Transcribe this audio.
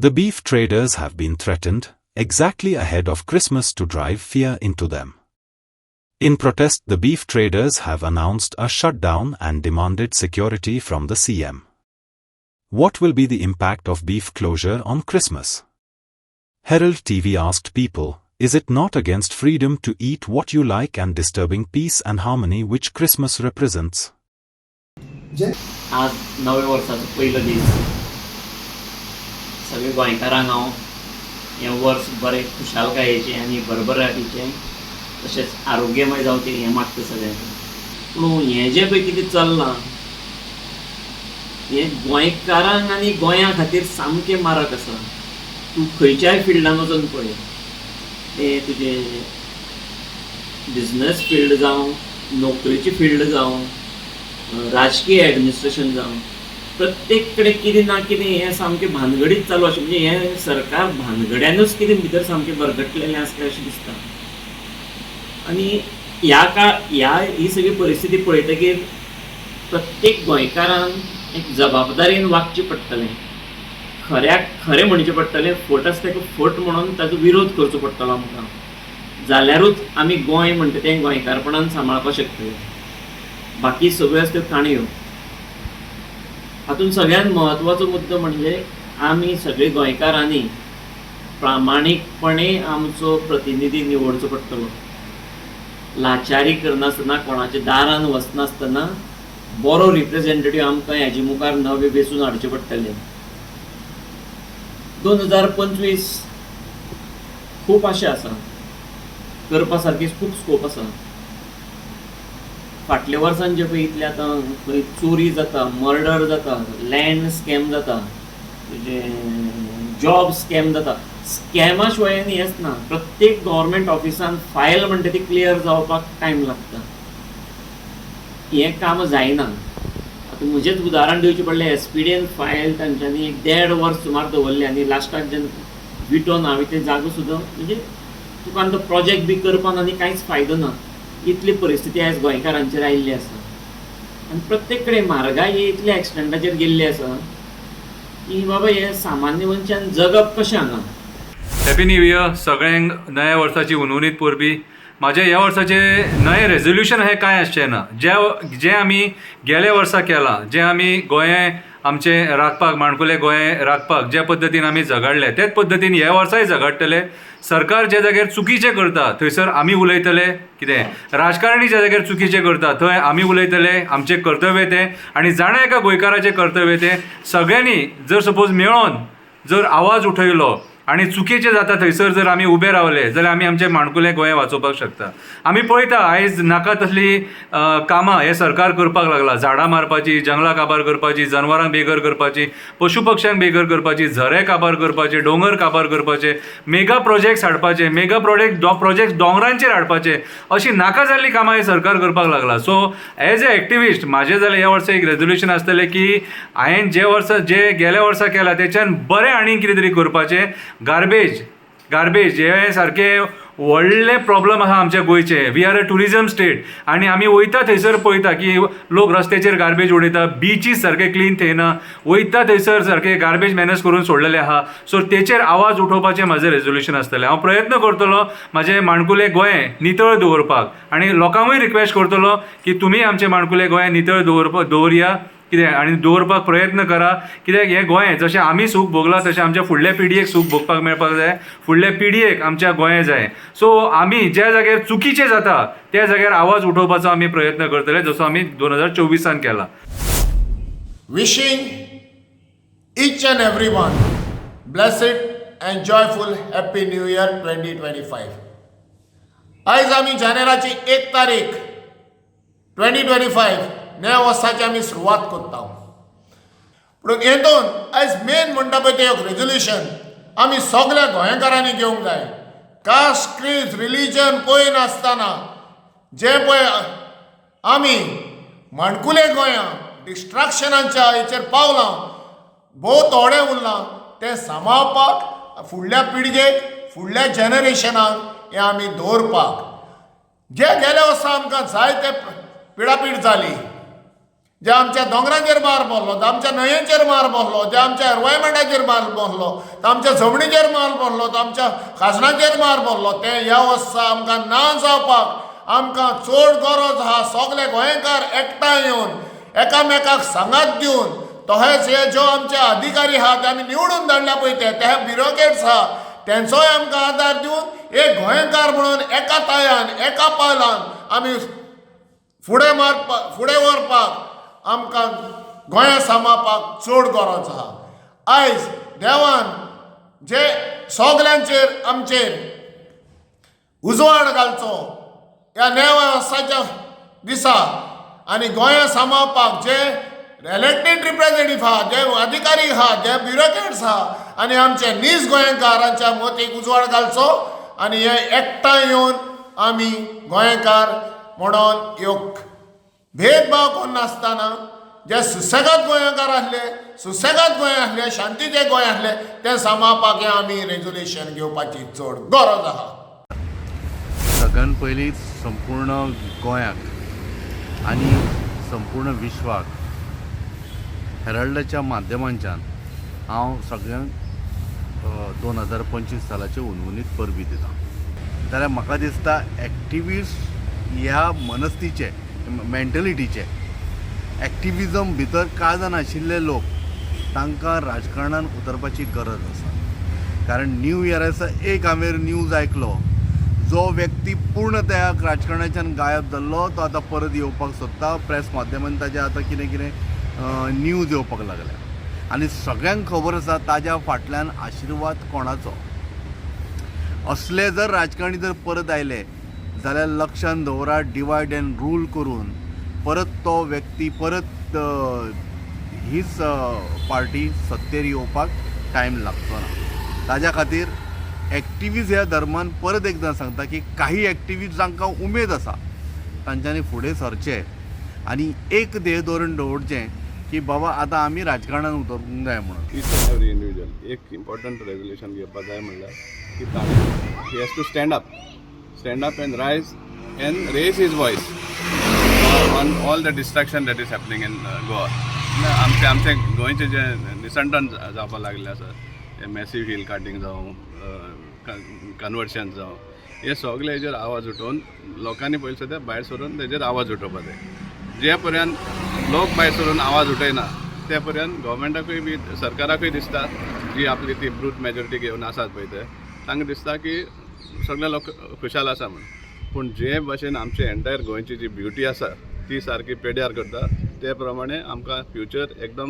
The beef traders have been threatened, exactly ahead of Christmas, to drive fear into them. In protest, the beef traders have announced a shutdown and demanded security from the CM. What will be the impact of beef closure on Christmas? Herald TV asked people, is it not against freedom to eat what you like and disturbing peace and harmony which Christmas represents? आज नवे वर्साचो पयलो दीस सगळे गोंयकारांक हांव हें वर्स बरें खुशालकायेचें आनी भरभराटीचें तशेंच आरोग्यमय जावचें हें मागता सगळ्यांक. पूण हें जें पळय कितें चल्लां हें गोंयकारांक आनी गोंया खातीर सामकें मारक आसा. तूं खंयच्याय फिल्डान वचून पळय, तें तुजें बिजनस फिल्ड जावं, नोकरेची फिल्ड जावं, राजकीय एडमिनिस्ट्रेशन जावं, प्रत्येक कडेन कितें ना कितें हें सामकें भानगडीत चालू अशें, म्हणजे हें सरकार भानगड्यानूच कितें भितर सामकें भरगटलेलें आसलें अशें दिसता. आनी ही सगळी परिस्थिती पळयतकीर प्रत्येक गोंयकारान एक जबाबदारीन वागचें पडटलें. खऱ्याक खरें म्हणचें पडटलें, फट आसा तेका फट म्हणून ताचो विरोध करचो पडटलो आमकां. जाल्यारूच आमी गोंय म्हणटा तें गोंयकारपणान सांबाळपाक शकतले. बाकी सगळ्यो त्यो काणयो. हातूंत सगळ्यांत म्हत्वाचो मुद्दो म्हणजे आमी सगळे गोंयकारांनी प्रामाणीकपणे आमचो प्रतिनिधी निवडचो पडटलो. लाचारी करनासतना, कोणाच्या दारान वचनासतना बरो रिप्रेझेंटेटिव्ह आमकां हेजे मुखार नवे वेंचून हाडचे पडटले. 2025 खूब आशा आसा, करपा सारकी खूब स्कोप आसा. फाटल्या वर्सान जे पळय इतले आतां खंय चोरी जाता, मर्डर जाता, लँड स्कॅम जाता, तुजे जॉब स्कॅम जाता, स्कॅमा शिवाय आनी हेंच ना. प्रत्येक गव्हर्मेंट ऑफिसान फायल म्हणटा ती क्लियर जावपाक टायम लागता. हें काम जायना. आतां म्हजेंच उदाहरण दिवचें पडलें, एसपीडीएन फायल तांच्यांनी 1.5 वर्स सुमार दवरलें आनी लास्टाक जेन्ना विटोन हांवें तें जागो सुद्दां, म्हणजे तुका आनी तो प्रोजेक्ट बी करपाक आनी कांयच फायदो ना. इतली परिस्थिती आयज गोंयकारांचेर आयिल्ली आसा. आनी प्रत्येक कडेन म्हारगाय इतल्या एक्सटेंडाचेर गेल्ली आसा की बाबा हें सामान्य मनशान जगप कशें हांगा. हॅपी न्यू इयर सगळ्यांक. नव्या वर्साची उनवणीत परबी. म्हाजें ह्या वर्साचे नवें रेजोल्युशन हें कांय आसचें ना. जें आमी गेल्या वर्सा केलां, जें आमी गोंय आमचें राखपाक, माणकुलें गोंय राखपाक ज्या पद्दतीन आमी झगडले, तेच पद्दतीन ह्या वर्साय झगडटले. सरकार ज्या जाग्यार चुकीचें करता थंयसर आमी उलयतले. कितें राजकारणी ज्या जाग्यार चुकीचें करता थंय आमी उलयतले. आमचें कर्तव्य तें, आनी जाणा एका गोंयकाराचें कर्तव्य तें. सगळ्यांनी जर सपोज मेळोन जर आवाज उठयलो आनी चुकीचें जाता थंयसर जर आमी उबे रावले जाल्यार आमी आमचें माणकुलें गोंय वाचोवपाक शकता. आमी पळयता आयज नाका तसली कामां हें सरकार करपाक लागला. झाडां मारपाची, जंगलां काबार करपाची, जनवरांक बेगर करपाची, पशु पक्ष्यांक बेगर करपाची, झरे काबार करपाचे, दोंगर काबार करपाचे, मेगा प्रोजेक्ट्स हाडपाचे, मेगा प्रोजेक्ट्स दोंगरांचेर हाडपाचे, अशी नाका जाल्ली कामां हें सरकार करपाक लागला. सो एज ए एक्टिविस्ट म्हाजें जाल्यार ह्या वर्सा एक रेजोल्युशन आसतलें की हांवें जे गेल्या वर्सा केलां तेच्यान बरें आनी कितें तरी करपाचें. गार्बेज हे सारकें व्हडलें प्रॉब्लम आसा आमच्या गोंयचे. We are a tourism state आनी आमी वयता थंयसर पळयता की लोक रस्त्याचेर गार्बेज उडयता, बीचीस सारके क्लीन थंयना, वयता थंयसर सारके गार्बेज मॅनेज करून सोडलेले आहा. सो तेचेर आवाज उठोवपाचें म्हजें रेजोल्युशन आसतलें. हांव प्रयत्न करतलो म्हाजें माणकुलें गोंय नितळ दवरपाक, आनी लोकांकूय रिक्वेस्ट करतलो की तुमी आमचें माणकुलें गोंय नितळ दवरया. कितें आनी दवरपाक प्रयत्न करा. कित्याक हें गोंय जशें आमी सूख भोगलां तशें आमच्या फुडल्या पिडयेक सूख भोगपाक मेळपाक जाय. फुडल्या पिडयेक आमच्या गोंय जाय. सो आमी ज्या जाग्यार चुकीचें जाता त्या जाग्यार आवाज उठोवपाचो आमी प्रयत्न करतले, जसो आमी 2024 केला. Wishing each and everyone blessed and joyful Happy New Year 2025. आयज आमी जानेराची 1 तारीख 2025 नव्या वर्साची आमी सुरवात करता. पूण हेतून आयज मेन म्हणटा पळय तें एक रेजोल्युशन आमी सगळ्या गोंयकारांनी घेवंक जाय. कास्ट, क्रीज, रिलीजन पळय नासतना जे पळय आमी माणकुलें गोंयां डिस्ट्रॅक्शनांच्या हाचेर पावलां, भोव थोडें उरलां, तें सांबाळपाक फुडल्या पिळगेक, फुडल्या जनरेशनाक हें आमी दवरपाक. जे गेल्या वर्सा आमकां जायते पिडापीड जाली, जे आमच्या दोंगरांचेर मार बसलो, तो आमच्या न्हंयेचेर मार बसलो, जे आमच्या एनवायरमेंटाचेर मार बसलो, तो आमच्या जमनीचेर मार बसलो, तो आमच्या खाजनाचेर मार बसलो, ते ह्या वर्सा आमकां ना जावपाक आमकां चड गरज आहा सगळे गोंयकार एकठांय येवन एकामेकाक सांगात दिवन, तशेंच हे जो आमचे अधिकारी आहा ते आमी निवडून धाडल्या पळय ते ब्युरोक्रेट्स आहा तेंचोय आमकां आदार दिवन एक गोंयकार म्हणून एका ताळ्यान एका पावलान आमी फुडें व्हरपाक आमकां गोंया सांबाळपाक चड गरज आहा। आयज देवान जे सगल्यांचेर आमचेर उजवाड घालचो ह्या नव्या वर्साच्या दिसा आनी गोंया सांबाळपाक जे इलेक्टेड रिप्रेझेंटेटिव्ह आहा, जे अधिकारी आहा, जे ब्युरोक्रेट्स आहा आनी आमचे नीज गोंयकारांच्या मतीक उजवाड घालचो आनी हे एकठांय येवन आमी गोंयकार म्हणून ह्यो भेदभाव कोण नासतना जे सुसेगाद गोंयकार आसले, सुसेगाद गोंय आसले, शांतीचे गोंय आसले ते सांबाळपाक आमी रेजोल्युशन घेवपाची चड गरज आहा। सगळ्यान पयलीं संपूर्ण गोंयाक आनी संपूर्ण विश्वाक हेराल्डाच्या माध्यमांच्यान हांव सगळ्यांक 2025 सालाचे उनवणीत परबी दिता। जाल्यार म्हाका दिसता एक्टिविस्ट ह्या मनस्तीचे मेंटलिटीचे एक्टिविजम भितर काळजान आशिल्ले लोक तांकां राजकारणान उतरपाची गरज आसा। कारण न्यू इयरासा एक हांवें न्यूज आयकलो, जो व्यक्ती पूर्णतया राजकारणाच्यान गायब जाल्लो तो आतां परत येवपाक सोदता, प्रेस माध्यमांत ताजे आतां कितें कितें न्यूज येवपाक लागल्या आनी सगळ्यांक खबर आसा ताज्या फाटल्यान आशिर्वाद कोणाचो। असले जर राजकारणी जर परत आयले जाल्यार लक्षांत दवरात, डिवायड एंड रूल करून परत तो व्यक्ती परत हीच पार्टी सत्तेर येवपाक टायम लागचो ना। ताज्या खातीर एक्टिविस्ट ह्या धर्मान परत एकदां सांगता की काही एक्टिविस्ट जांकां उमेद आसा तांच्यांनी फुडें सरचें आनी एक ध्येय धोरण दवरचें की बाबा आतां आमी राजकारणान उतरूंक जाय म्हणून। ईच एंड एवरी इंडिविज्युअल एक इम्पॉर्टंट रेजोल्युशन घेवपाक जाय म्हणल्यार की ताणें he has to stand up and rise and raise his voice on all the distraction that is happening in Goa. आमचे गोंयचे जे निसंटन जावपाक लागले आसा, मॅसीव हिल कार्टिंग जावं, कन्वर्शन जावं, हे सगळे हेजेर आवाज उठोवन लोकांनी पयलीं सद्या भायर सरून तेजेर आवाज उठोवपाक जाय। जे पर्यंत लोक भायर सरून आवाज उठयना ते पर्यंत गव्हर्मेंटाकूय बी सरकाराकूय दिसता, जी आपली ती ब्रूट मेजॉरिटी घेवन आसात पळय ते, तांकां दिसता की सगळे लोक खुशाल आसा म्हणून। पूण जे भाशेन आमचे एंटायर गोंयची जी ब्युटी आसा ती सारकी पेड्यार करता, ते प्रमाणे आमकां फ्युचर एकदम